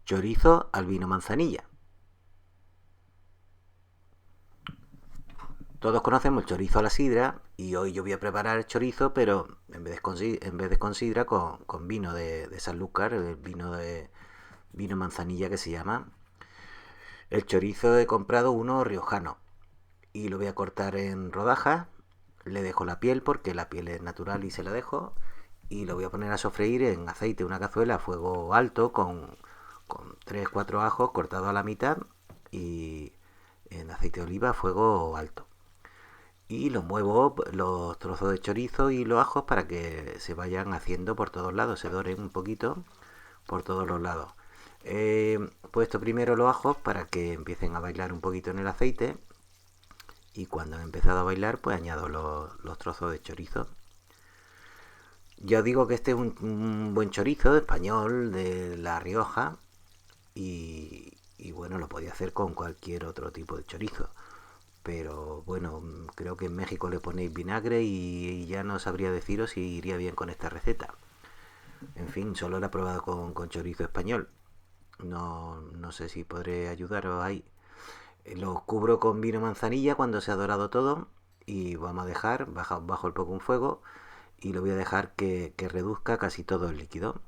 chorizo al vino manzanilla. Todos conocemos el chorizo a la sidra y hoy yo voy a preparar el chorizo, pero en vez de con sidra, con vino de Sanlúcar, el vino manzanilla que se llama. El chorizo he comprado uno riojano y lo voy a cortar en rodajas. Le dejo la piel porque la piel es natural y se la dejo. Y lo voy a poner a sofreír en aceite, una cazuela a fuego alto con 3-4 ajos cortados a la mitad y en aceite de oliva a fuego alto. Y los muevo los trozos de chorizo y los ajos para que se vayan haciendo por todos lados, se doren un poquito por todos los lados. He puesto primero los ajos para que empiecen a bailar un poquito en el aceite y cuando han empezado a bailar pues añado los trozos de chorizo. Yo digo que este es un buen chorizo español de La Rioja y bueno, lo podía hacer con cualquier otro tipo de chorizo. Pero bueno, creo que en México le ponéis vinagre y ya no sabría deciros si iría bien con esta receta. En fin, solo la he probado con chorizo español. No sé si podré ayudaros ahí. Lo cubro con vino manzanilla cuando se ha dorado todo y vamos a dejar bajo el poco un fuego y lo voy a dejar que reduzca casi todo el líquido.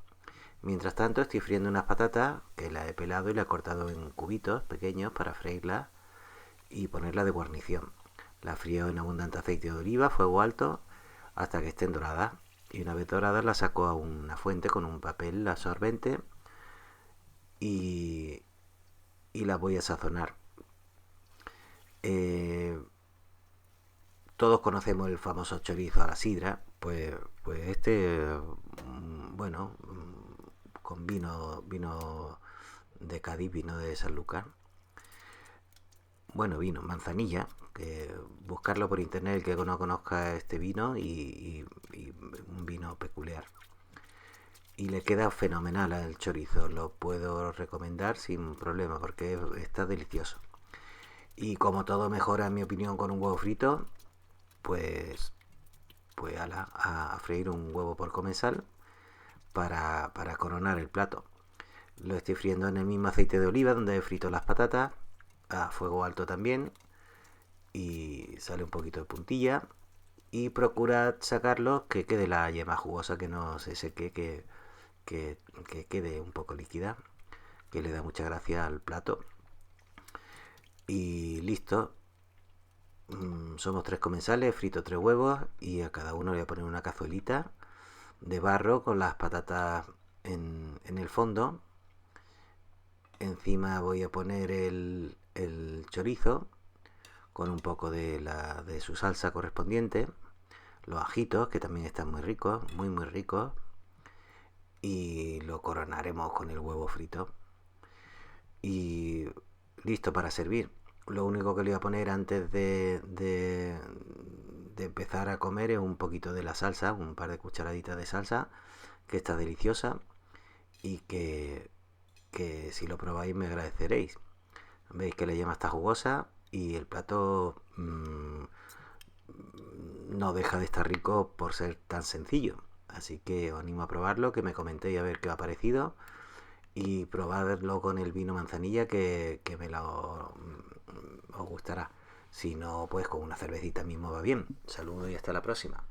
Mientras tanto estoy friendo unas patatas que las he pelado y las he cortado en cubitos pequeños para freírlas y ponerla de guarnición. La frío en abundante aceite de oliva, fuego alto, hasta que estén doradas. Y una vez doradas las saco a una fuente con un papel absorbente y, y las voy a sazonar. Eh, Todos conocemos el famoso chorizo a la sidra, pues este, bueno, con vino de Cádiz, vino de Sanlúcar. Bueno, vino, manzanilla, que buscarlo por internet el que no conozca este vino y un vino peculiar. Y le queda fenomenal al chorizo, lo puedo recomendar sin problema porque está delicioso. Y como todo mejora en mi opinión con un huevo frito, pues a freír un huevo por comensal para coronar el plato. Lo estoy friendo en el mismo aceite de oliva donde he frito las patatas, a fuego alto también, y sale un poquito de puntilla. Y procura sacarlo que quede la yema jugosa, que no se seque, que quede un poco líquida, que le da mucha gracia al plato. Y listo. Somos tres comensales, frito tres huevos y a cada uno le voy a poner una cazuelita de barro con las patatas en el fondo. Encima voy a poner el chorizo con un poco de su salsa correspondiente, los ajitos que también están muy ricos, muy ricos, y lo coronaremos con el huevo frito y listo para servir. Lo único que le voy a poner antes de empezar a comer es un poquito de la salsa, un par de cucharaditas de salsa, que está deliciosa y que si lo probáis me agradeceréis. Veis que la yema está jugosa y el plato no deja de estar rico por ser tan sencillo. Así que os animo a probarlo, que me comentéis a ver qué os ha parecido y probadlo con el vino manzanilla que os gustará. Si no, pues con una cervecita mismo va bien. Saludos y hasta la próxima.